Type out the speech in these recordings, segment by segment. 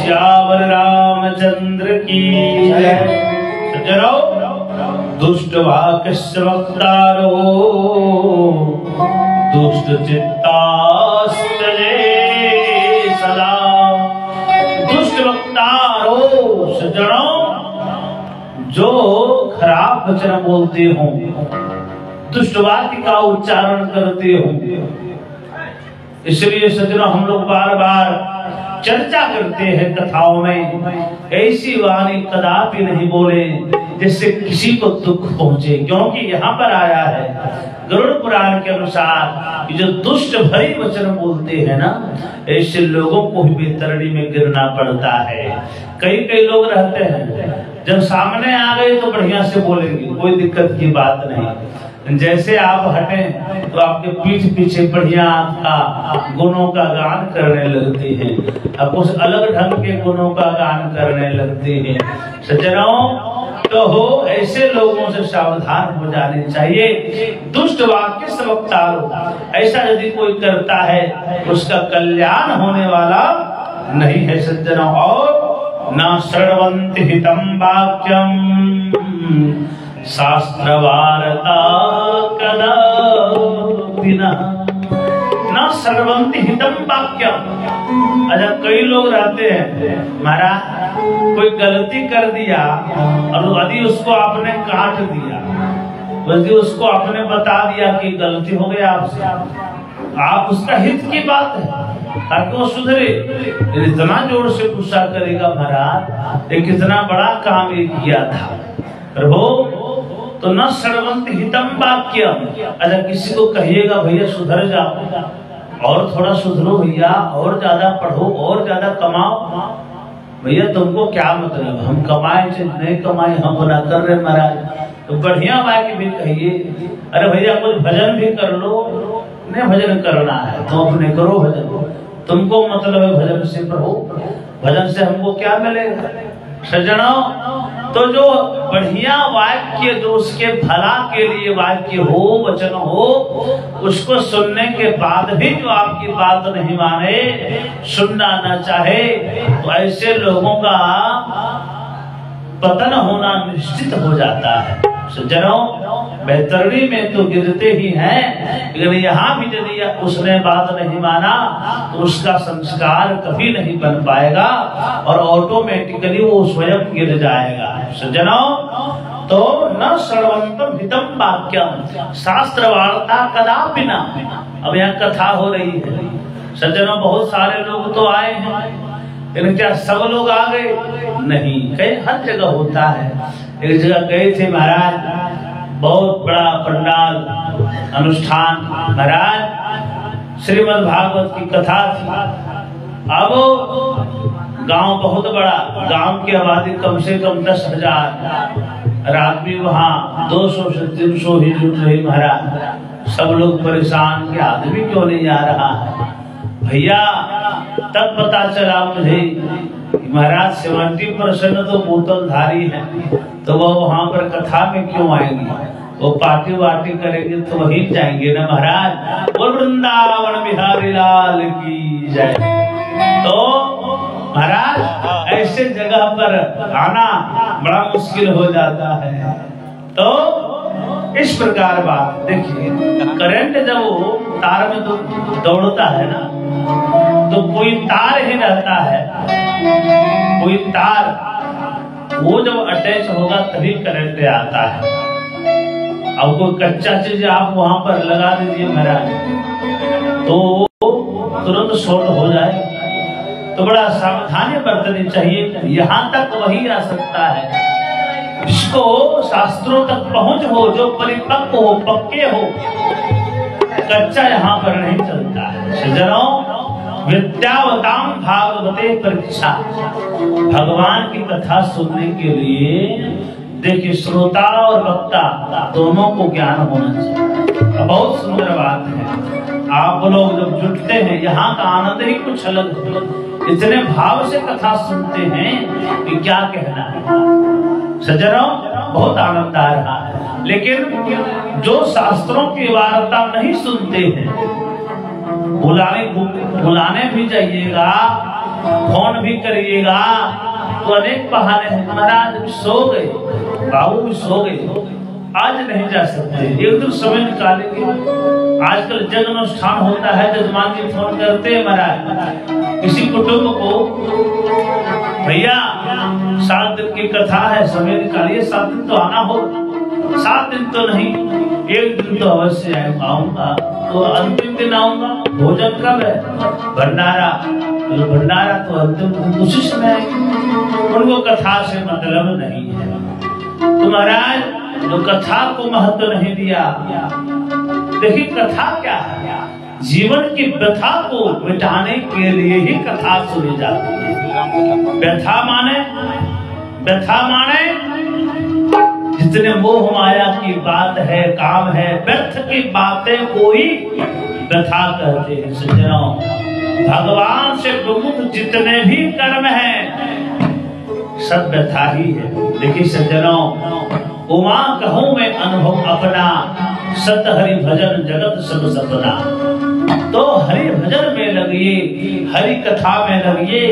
सियावर रामचंद्र की जय। सज्जनों, दुष्ट वाक्य वक्तारो दुष्ट चित्तास्तजे सदा। दुष्ट वक्तारो सज्जनों, जो खराब वचन बोलते हो, दुष्ट वाक्य का उच्चारण करते हो। इसलिए सज्जनों, हम लोग बार बार चर्चा करते हैं कथाओं में, ऐसी वाणी कदापि नहीं बोले जिससे किसी को दुख पहुंचे। क्योंकि यहाँ पर आया है गरुड़ पुराण के अनुसार, जो दुष्ट भरी वचन बोलते हैं ना, ऐसे लोगों को भी बेतरड़ी में गिरना पड़ता है। कई लोग रहते हैं, जब सामने आ गए तो बढ़िया से बोलेंगे, कोई दिक्कत की बात नहीं। जैसे आप हटें तो आपके पीठ पीछे बढ़िया आपका गुणों का गान करने लगते हैं, अब कुछ अलग ढंग के गुणों का गान करने लगते हैं। सज्जनों, तो हो ऐसे लोगों से सावधान हो जाने चाहिए। दुष्ट वाक्य से वक्तारो, ऐसा यदि कोई करता है उसका कल्याण होने वाला नहीं है सज्जनों। और न श्रवन्ति हितम वाक्यम शास्त्र वार्ता कदापि न श्रवन्ति हितम वाक्यम। अच्छा, कई लोग रहते हैं महाराज, कोई गलती कर दिया और यदि उसको आपने काट दिया, यदि उसको आपने बता दिया कि गलती हो गई आपसे, आप उसका हित की बात है ताकि वो सुधरे, इतना जोर से गुस्सा करेगा महाराज, ये कितना बड़ा काम ये किया था प्रभु। तो न श्रवन्ति हितम वाक्यम। अच्छा, किसी को कहिएगा भैया सुधर जाओ, और थोड़ा सुधरो भैया, और ज्यादा पढ़ो, और ज्यादा कमाओ। भैया तुमको क्या मतलब, हम कमाए चाहे नहीं कमाए, हम बना कर रहे महाराज। तो बढ़िया वाक्य भी कहिए। अरे भैया कुछ भजन भी कर लो, नहीं भजन करना है तो अपने करो भजन, तुमको मतलब है भजन से प्रभु, भजन से हमको क्या मिलेगा। सज्जनों, तो जो बढ़िया वाक्य, जो उसके भला के लिए वाक्य हो, वचन हो, उसको सुनने के बाद भी जो आपकी बात नहीं माने, सुनना न चाहे, तो ऐसे लोगों का पतन होना निश्चित हो जाता है। सज्जनों, बेहतरनी में तो गिरते ही हैं, लेकिन यहाँ भी यदि उसने बात नहीं माना तो उसका संस्कार कभी नहीं बन पाएगा और ऑटोमेटिकली वो स्वयं गिर जाएगा। सज्जनों, तो न श्रवन्तम हितम वाक्यम शास्त्र वार्ता कदापि न। अब यहाँ कथा हो रही है सज्जनों, बहुत सारे लोग तो आए हैं, लेकिन क्या सब लोग आ गए? नहीं, कई हर जगह होता है। एक जगह गए थे महाराज, बहुत बड़ा पंडाल अनुष्ठान, महाराज श्रीमद् भागवत की कथा थी। अब गांव बहुत बड़ा, गांव की आबादी कम से कम 10,000 आदमी, वहाँ 200 से 300 ही जुट रही महाराज। सब लोग परेशान कि आदमी क्यों नहीं आ रहा है भैया। तब पता चला मुझे महाराज 70% तो बोतलधारी है, तो वो वहां पर कथा में क्यों आएंगे, वो पार्टी वार्टी करेंगे तो वहीं जाएंगे ना महाराज। बोल वृंदावन बिहारी लाल की जय। तो महाराज ऐसे जगह पर आना बड़ा मुश्किल हो जाता है। तो इस प्रकार बात देखिए, करंट जब तार में तो दौड़ता है ना, तो कोई तार ही रहता है, कोई तार वो जब अटैच होगा तभी करंट आता है। अब कोई कच्चा चीज आप वहां पर लगा दीजिए महाराज, तो तुरंत शॉर्ट हो जाए। तो बड़ा सावधानी बरतनी चाहिए। यहाँ तक वही आ सकता है जिसको शास्त्रों तक पहुंच हो, जो परिपक्व हो, पक्के हो। कच्चा यहाँ पर नहीं चलता है। सज्जनों, विद्यावताम भागवते परीक्षा, भगवान की कथा सुनने के लिए देखिए श्रोता और वक्ता दोनों को ज्ञान होना चाहिए। बहुत सुंदर बात है, आप लोग जब जुटते हैं यहाँ का आनंद ही कुछ अलग है। इतने भाव से कथा सुनते हैं कि क्या कहना है। सज्जनों, बहुत आनंद आ रहा है। लेकिन जो शास्त्रों की वार्ता नहीं सुनते हैं, बुलाने भी जाइएगा फोन भी करिएगा तो अनेक बहाने हैं, महाराज सो गए, बाबू भी सो गए, आज नहीं जा सकते, एक दिन समय निकालेंगे। आजकल जन्म अनुष्ठान होता है, जजमान जी फोन करते हैं महाराज किसी कुटुंब को, भैया 7 दिन की कथा है, समय निकालिए, 7 दिन तो आना हो। 7 दिन तो नहीं, 1 दिन तो अवश्य आऊंगा। तो अंतिम दिन आऊंगा, भोजन कब है? भंडारा, तो भंडारा तो अंतिम दिन उसी समय आएंगे। उनको कथा से मतलब नहीं है। तो महाराज जो कथा को महत्व नहीं दिया, देखिए कथा क्या है? जीवन की व्यथा को मिटाने के लिए ही कथा सुनी जाती है। व्यथा माने जितने मोह माया की बात है, काम है, व्यर्थ की बातें को ही व्यथा कहते हैं। सज्जनों, भगवान से प्रमुख जितने भी कर्म हैं सब व्यथा ही है। देखिए सज्जनों, उमा कहूं मैं अनुभव अपना, सत हरि भजन जगत सब सपना। तो हरि भजन में लगिए, हरि कथा में लगिए,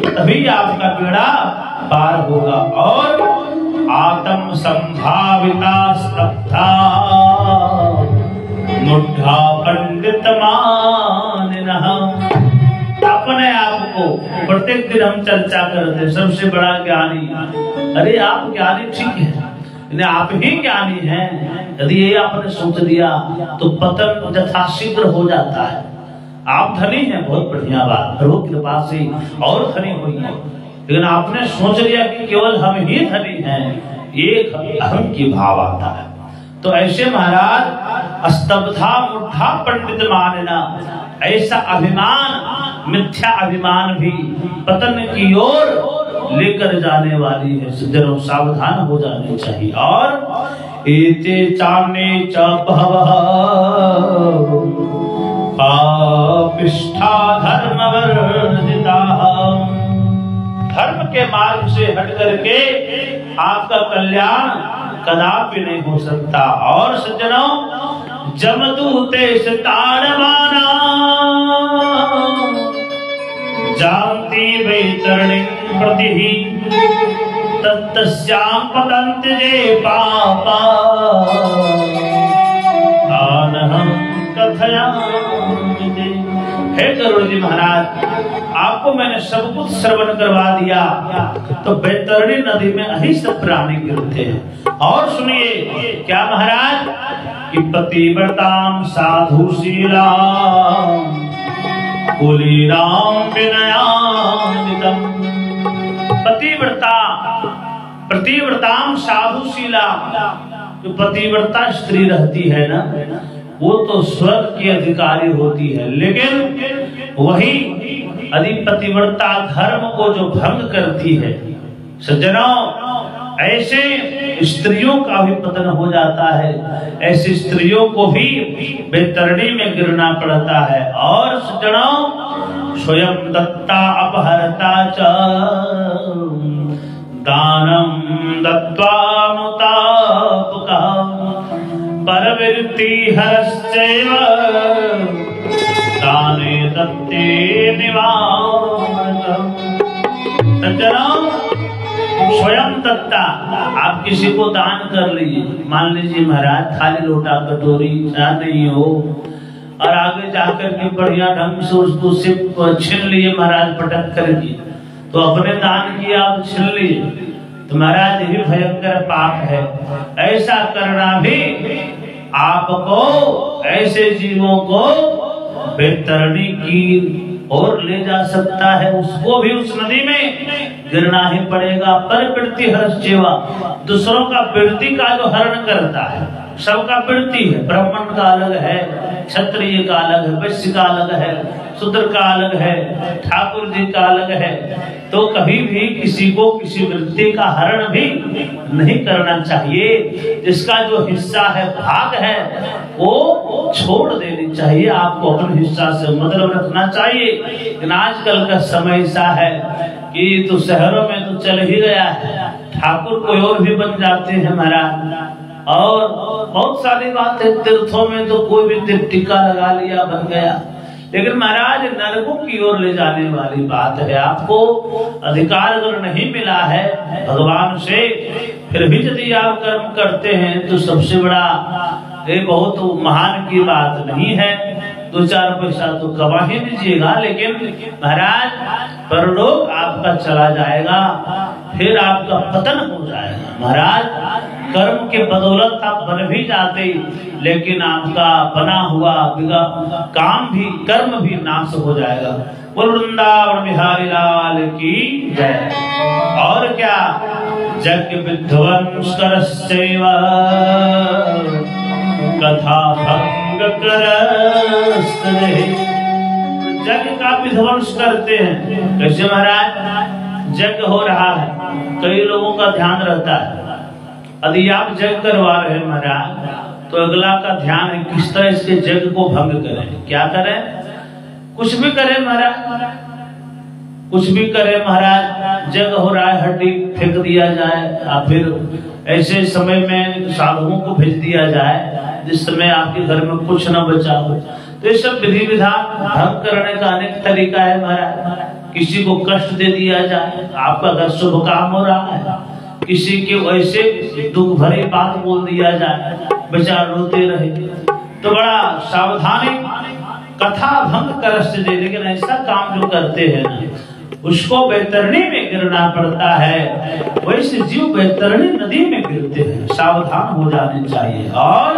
तभी आपका बेड़ा पार होगा। और आत्म संभाविता स्तब्धा मुद्धा पंडित मानिनः। अपने आप को प्रत्येक दिन हम चर्चा करते, सबसे बड़ा ज्ञानी, अरे आप ज्ञानी ठीक है, आप ही ज्ञानी हैं। यदि ये आपने सोच लिया तो पतन यथाशीघ्र हो जाता है। आप धनी हैं, बहुत बढ़िया बात, प्रभु की कृपा से और धनी हुई है, लेकिन आपने सोच लिया कि केवल हम ही धनी हैं, एक अहम की भाव आता है। तो ऐसे महाराज स्तब्धा मुद्धा पंडित मानना, ऐसा अभिमान, मिथ्या अभिमान भी पतन की ओर लेकर जाने वाली है। सज्जनों, सावधान हो जाने चाहिए। और एते चाने च भवः पापिष्ठा धर्मवर्जिताः। धर्म के मार्ग से हट करके आपका कल्याण कदापि नहीं हो सकता। और सज्जनों, जमदूते से ताड़वाना जानती वैतरणी प्रति ही तत्स्याम पतन्ति जे पापा तानहं कथयामि। हे गरुड़ जी महाराज, आपको मैंने सब कुछ श्रवण करवा दिया, तो वैतरणी नदी में अहिंसक प्राणी गिरते हैं। और सुनिए क्या महाराज कि पतिव्रताम साधुशीलाम कुलीनाम विनयान्वितम। पतिव्रताम साधुशीला, जो पतिव्रता स्त्री रहती है ना, वो तो स्वर्ग की अधिकारी होती है। लेकिन वही यदि पतिव्रता धर्म को जो भंग करती है, सज्जनों, ऐसे स्त्रियों का भी पतन हो जाता है। ऐसी स्त्रियों को भी वैतरणी में गिरना पड़ता है। और सज्जनों, स्वयं दत्ता अपहरता च दानम दत्वा मुतापका परवृत्ति हरश्चैव दाने दत्ते निवारणम्। सज्जनों, स्वयं दत्ता, आप किसी को दान कर लीजिए, मान लीजिए महाराज खाली लोटा कटोरी नहीं हो, और आगे जाकर के बढ़िया ढंग से उसको सिर्फ छीन लिए महाराज पटक करके, तो अपने दान किया आप छीन लिए, तो महाराज ये भयंकर पाप है। ऐसा करना भी आपको, ऐसे जीवों को वैतरणी की और ले जा सकता है। उसको भी उस नदी में गिरना ही पड़ेगा। परवृत्ति हरश्चेवा, दूसरों का वृत्ति का जो हरण करता है, सबका वृत्ति है। ब्राह्मण का अलग है, क्षत्रिय का अलग है, वैश्य का अलग है, शूद्र का अलग है, ठाकुर जी का अलग है। तो कभी भी किसी को किसी वृत्ति का हरण भी नहीं करना चाहिए। जिसका जो हिस्सा है, भाग है, वो छोड़ देनी चाहिए। आपको अपने हिस्सा से मतलब रखना चाहिए। लेकिन आजकल का समय ऐसा है कि तो शहरों में तो चल ही गया है, ठाकुर कोई और भी बन जाते हैं महाराज। और बहुत सारी बात है, तीर्थों में तो कोई भी टीका लगा लिया, बन गया। लेकिन महाराज नरकों की ओर ले जाने वाली बात है। आपको अधिकार अगर नहीं मिला है भगवान से, फिर भी यदि आप कर्म करते हैं तो सबसे बड़ा ये बहुत महान की बात नहीं है। 2-4 पैसा तो कमा ही लीजिएगा, लेकिन महाराज परलोक आपका चला जाएगा, फिर आपका पतन हो जाएगा। महाराज कर्म के बदौलत आप बन भी जाते, लेकिन आपका बना हुआ काम भी, कर्म भी नाश हो जाएगा। बोल वृंदावन बिहारी लाल की जय। और क्या, जग विध्वंसकरश्चैव कथा भंग करस्तरे। जग का विध्वंस करते हैं। कैसे महाराज? जग हो रहा है, कई लोगों का ध्यान रहता है, यदि आप जग करवा रहे हैं महाराज, तो अगला का ध्यान है किस तरह इसके जग को भंग करें। क्या करें? कुछ भी करें महाराज, कुछ भी करें महाराज। जग हो रहा है, हड्डी फेंक दिया जाए, या फिर ऐसे समय में साधुओं को भेज दिया जाए जिस समय आपके घर में कुछ न बचा हो। तो ये सब विधि विधान भंग करने का अनेक तरीका है महाराज। किसी को कष्ट दे दिया जाए, आपका अगर शुभ काम हो रहा है, किसी के वैसे दुख भरी बात बोल दिया जाए, बेचारे रोते रहे, तो बड़ा सावधानी, कथा भंग करस्त दे। लेकिन ऐसा काम जो करते हैं ना, उसको बैतरणी में गिरना पड़ता है। वैसे जीव बैतरणी नदी में गिरते हैं, सावधान हो जाने चाहिए। और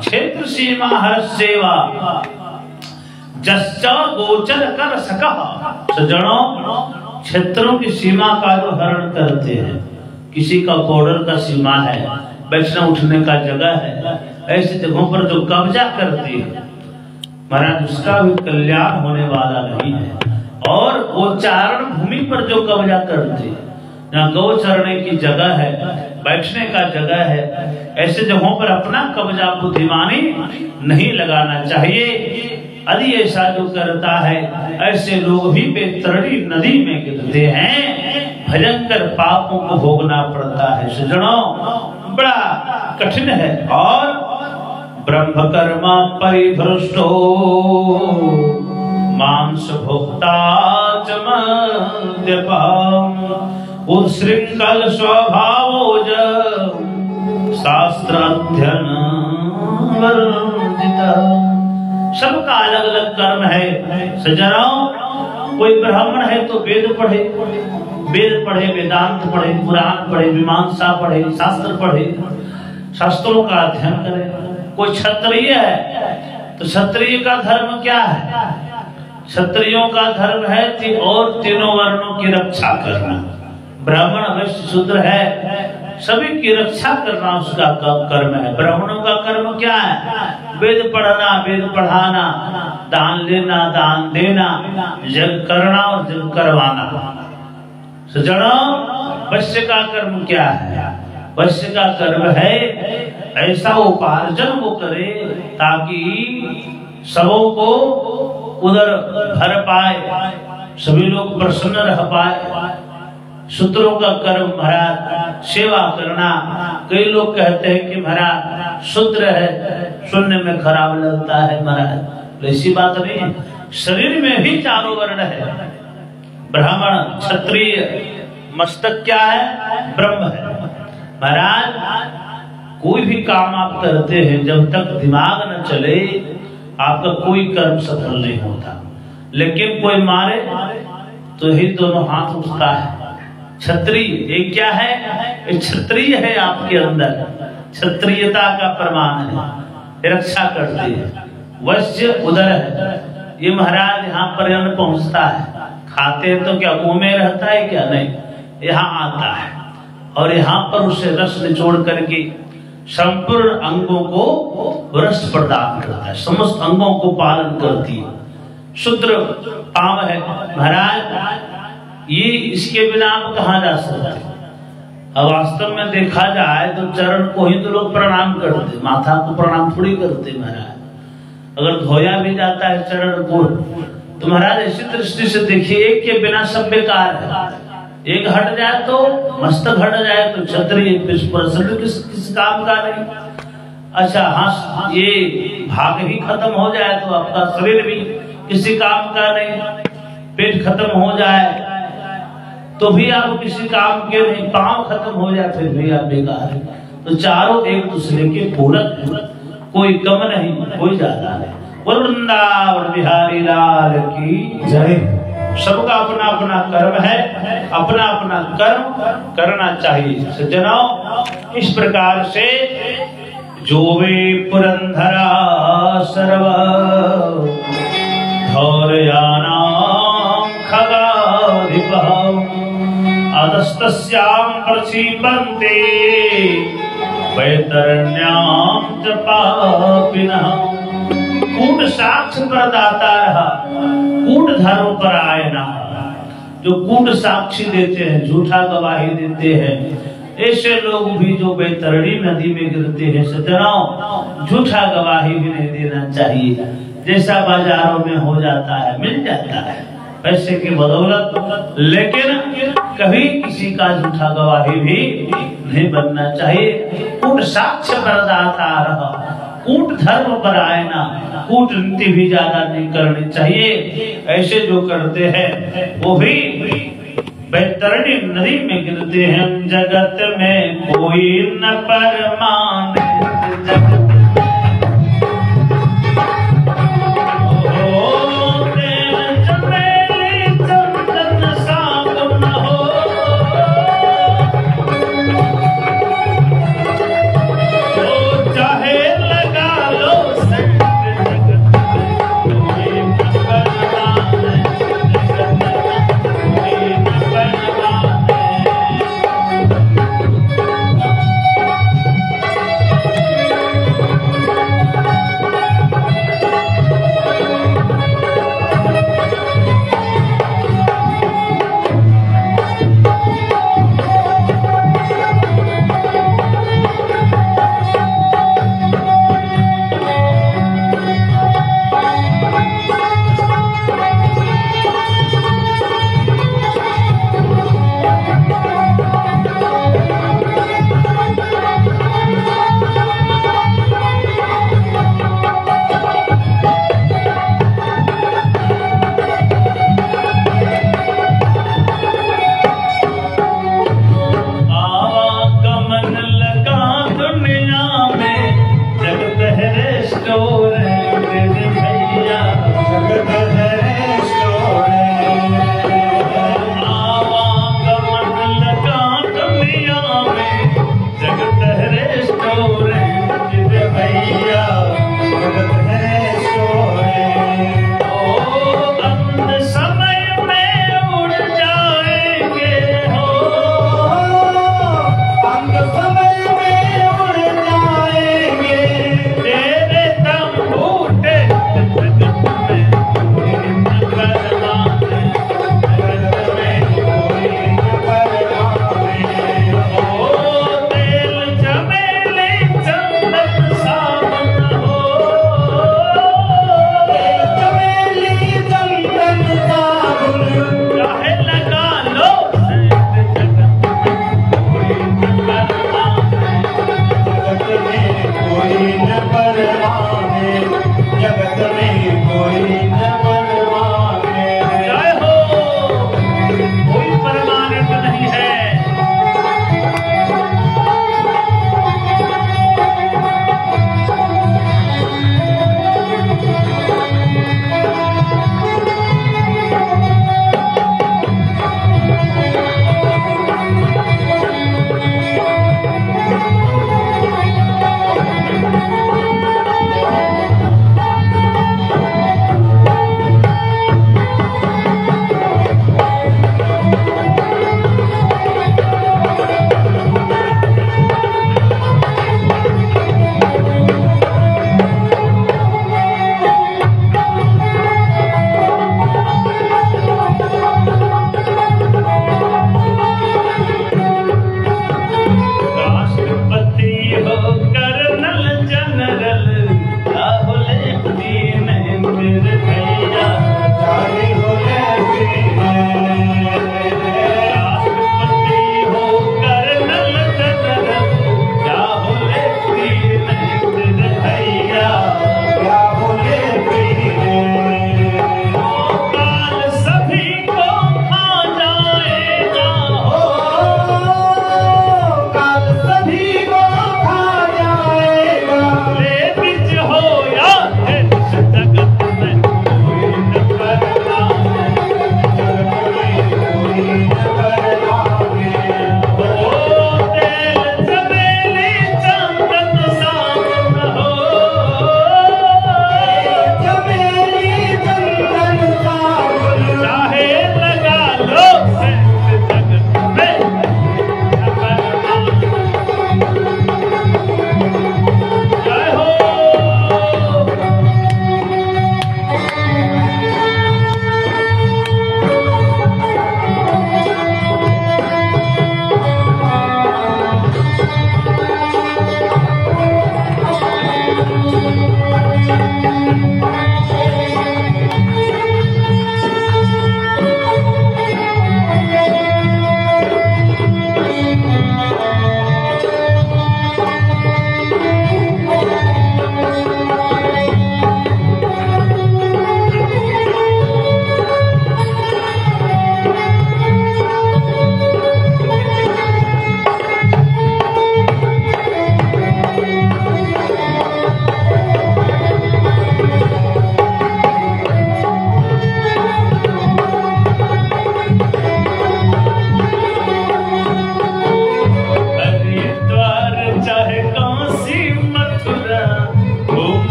क्षेत्र सीमा हर सेवा जस्चा गोचर कर सका। सज्जनों, क्षेत्रों की सीमा का जो हरण करते हैं, किसी का बॉर्डर का सीमा है, बैठने उठने का जगह है, ऐसी जगहों पर जो कब्जा करते हैं महाराज, उसका भी कल्याण होने वाला नहीं है। और गोचारण भूमि पर जो कब्जा करते हैं, जहाँ गौ चरने की जगह है, बैठने का जगह है, ऐसे जगहों पर अपना कब्जा बुद्धिमानी नहीं लगाना चाहिए। यदि ऐसा जो करता है, ऐसे लोग भी बैतरणी नदी में गिरते हैं, भयंकर पापों को भोगना पड़ता है। सज्जनों, बड़ा कठिन है। और ब्रह्म कर्मा परिभ्रष्टो मांस भोक्ता च मद्यपान उच्छृंखल स्वभावो शास्त्र अध्ययन वर्जिता। सबका अलग अलग कर्म है। सज्जनों, कोई ब्राह्मण है तो वेद पढ़े, वेदांत पढ़े, पुराण पढ़े, मीमांसा पढ़े, शास्त्र पढ़े, शास्त्रों का अध्ययन करे। कोई क्षत्रिय है तो क्षत्रिय का धर्म क्या है? क्षत्रियों का धर्म है और तीनों वर्णों की रक्षा करना। ब्राह्मण वैश्य शूद्र है, सभी की रक्षा करना उसका कर्म है। ब्राह्मणों का कर्म क्या है? वेद पढ़ना, वेद पढ़ाना, दान लेना, दान देना, यज्ञ करना और यज्ञ करवाना। सज्जनों, वैश्य का कर्म क्या है? वैश्य का कर्म है ऐसा उपार्जन वो करे ताकि सबों को उधर भर पाए, सभी लोग प्रसन्न रह पाए। शूद्रों का कर्म महाराज सेवा करना। कई लोग कहते हैं कि महाराज शूद्र है, सुनने में खराब लगता है महाराज, ऐसी बात नहीं है। शरीर में भी चारों वर्ण है, ब्राह्मण, क्षत्रिय, मस्तक क्या है? ब्रह्म है। महाराज कोई भी काम आप करते हैं, जब तक दिमाग न चले आपका कोई कर्म सफल नहीं होता। लेकिन कोई मारे तो ही दोनों हाथ उठता है। क्षत्रिय एक क्या है? एक क्षत्रिय है आपके अंदर, क्षत्रियता का प्रमाण है, रक्षा करती है। वैश्य उधर है, ये महाराज यहाँ पर पहुंचता है, खाते तो क्या मुंह में रहता है क्या? नहीं, यहाँ आता है और यहाँ पर उसे रस निचोड़ करके संपूर्ण अंगों को रस प्रदान करता है, समस्त अंगों को पालन करती है। शूद्र पाव है महाराज, ये इसके बिना आप कहाँ जा सकते? अब वास्तव में देखा जाए तो चरण को ही तो लोग प्रणाम करते, माथा को प्रणाम थोड़ी करते महाराज। अगर धोया भी जाता है चरण को तो महाराज ऐसी दृष्टि से देखिए, एक के बिना सब बेकार है। एक हट जाए तो मस्तक हट जाए तो क्षत्रिय किस काम का नहीं। अच्छा हाँ, ये भाग ही खत्म हो जाए तो आपका शरीर भी किसी काम का नहीं, पेट खत्म हो जाए तो भी आप किसी काम के नहीं, पांव खत्म हो जाए फिर भी आप बेकार है। तो चारों एक दूसरे के पूरक, कोई कम नहीं कोई ज्यादा नहीं। वृंदावन बिहारी लाल की जय। सबका अपना अपना कर्म है, अपना अपना कर्म करना चाहिए सज्जनों। इस प्रकार से जो वे पुरंदरा सर्व धौर्यानां खगाधिपः अधस्तस्यां प्रक्षिपन्ते वैतरण्यां च पापिनः। कूट साक्ष प्रदाता रहा, कूट धर्म पर आए ना। जो कूट साक्षी देते हैं, झूठा गवाही देते हैं, ऐसे लोग भी जो बैतरणी नदी में गिरते हैं सज्जनों, झूठा गवाही भी नहीं देना चाहिए। जैसा बाजारों में हो जाता है, मिल जाता है पैसे की बदौलत, लेकिन कभी किसी का झूठा गवाही भी नहीं बनना चाहिए। कूट साक्ष्य प्रदाता रहा, कूट धर्म पर आए ना, कूटनीति भी ज्यादा नहीं करनी चाहिए। ऐसे जो करते हैं वो भी बैतरणी नदी में गिरते हैं। जगत में कोई न परमाने,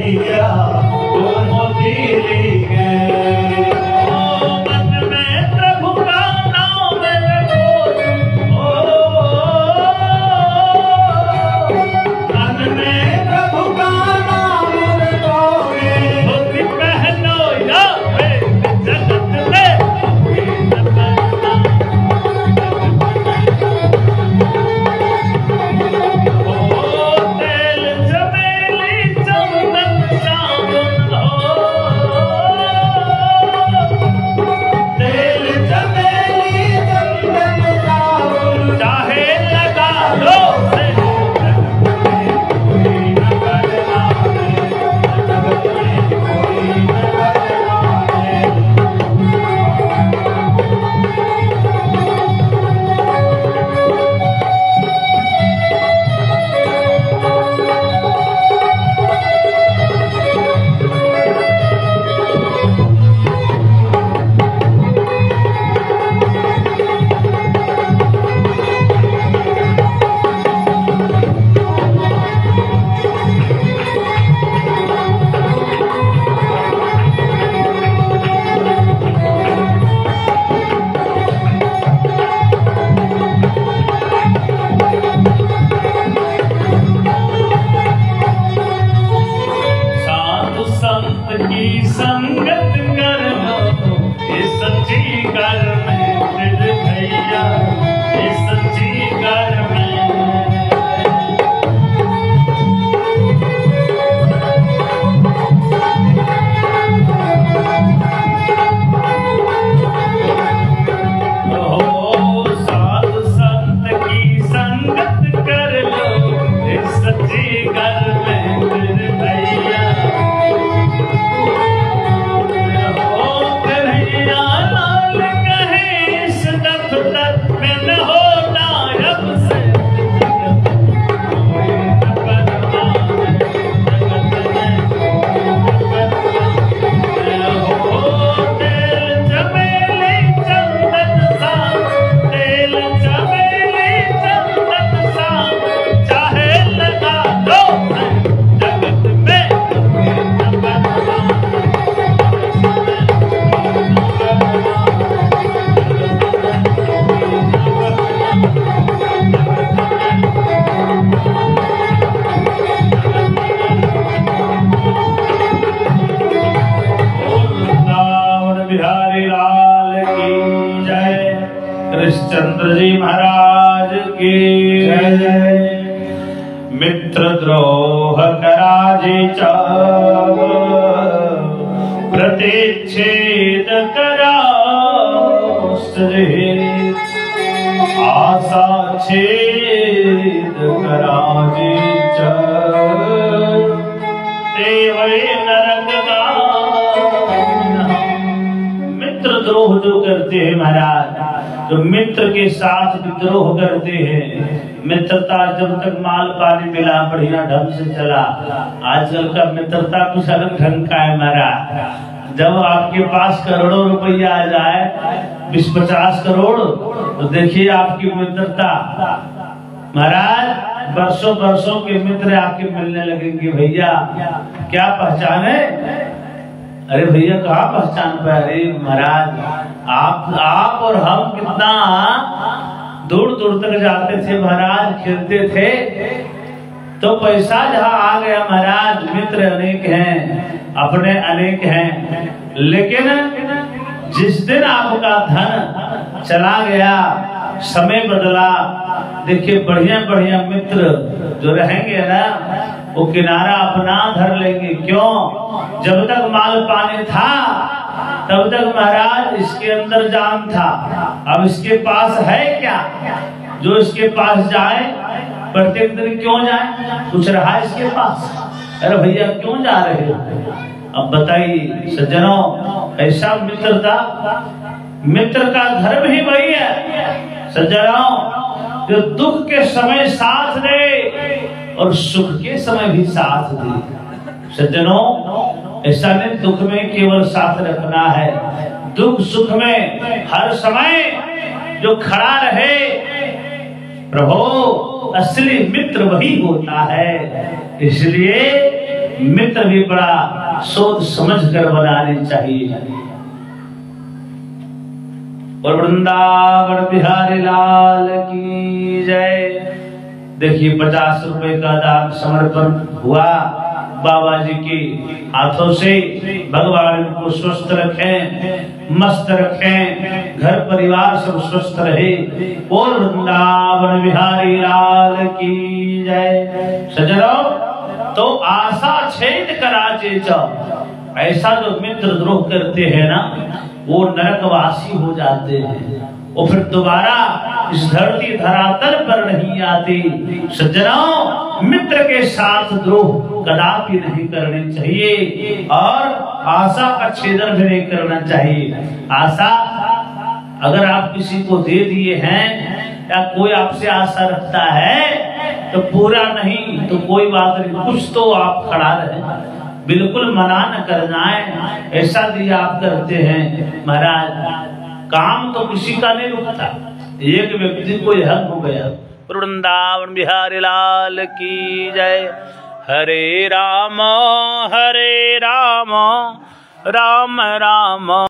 भैया वो मोती लेके मन में प्रभु का नाम रखो, मन में प्रभु का नाम रखोगे, धोती पहनो या जगत में संगत कर लो, ये सच्ची कर में फिर भैया, ये सच्ची कर में हो, साधु संत की संगत कर लो, ये सच्ची कर में फिर भैया चंद्र जी महाराज की जय। मित्र द्रोह कराजे चाव, प्रतिच्छेद करा आशा छेद कराजे नरक मित्र द्रोह जो करते हैं महाराज, जो मित्र के साथ विद्रोह करते हैं, मित्रता जब तक माल पानी मिला बढ़िया ढंग से चला, आजकल का मित्रता कुछ अलग ढंग का है महाराज। जब आपके पास करोड़ों रुपया आ जाए, 20-50 करोड़, तो देखिए आपकी मित्रता महाराज, बरसों बरसों के मित्र आपके मिलने लगेंगे। भैया क्या पहचाने? अरे भैया कहाँ पहचान पाए? अरे महाराज आप और हम कितना दूर दूर तक जाते थे महाराज, खेलते थे, तो पैसा जहाँ आ गया महाराज, मित्र अनेक हैं, अपने अनेक हैं, लेकिन जिस दिन आपका धन चला गया, समय बदला, देखिए बढ़िया बढ़िया मित्र जो रहेंगे ना, वो किनारा अपना धर लेंगे। क्यों? जब तक माल पानी था तब तक महाराज इसके अंदर जान था, अब इसके पास है क्या? जो इसके पास जाए प्रत्येक दिन क्यों जाए? कुछ रहा इसके पास? अरे भैया क्यों जा रहे हो? अब बताइए सज्जनों, ऐसा मित्र था, मित्र का धर्म ही वही है सज्जनों, जो दुख के समय साथ दे और सुख के समय भी साथ दे। सज्जनों ऐसा नहीं दुख में केवल साथ रखना है, दुख सुख में हर समय जो खड़ा रहे, प्रभु असली मित्र वही होता है। इसलिए मित्र भी बड़ा सोच समझ कर बनाने चाहिए। और वृंदावन बिहारी लाल की जय। देखिए 50 रुपए का दान समर्पण हुआ बाबा जी के हाथों से। भगवान इनको स्वस्थ रखें, मस्त रखें, घर परिवार सब स्वस्थ रहे। और वृंदावन बिहारी लाल की जय। सज्जनों, तो आशा छेद कराचे च, ऐसा जो मित्र द्रोह करते हैं ना, वो नरकवासी हो जाते हैं, वो फिर दोबारा इस धरती धरातल पर नहीं आते। सज्जनों, मित्र के साथ द्रोह कदापि नहीं करनी चाहिए और आशा का छेदन भी नहीं करना चाहिए। आशा अगर आप किसी को दे दिए हैं या कोई आपसे आशा रखता है तो पूरा नहीं तो कोई बात नहीं, कुछ तो आप खड़ा रहे, बिल्कुल मना न कर जाए। ऐसा दिया आप करते हैं महाराज, काम तो किसी का नहीं रुकता, एक व्यक्ति को हक हो गया। वृंदावन बिहारी लाल की जय। हरे राम राम राम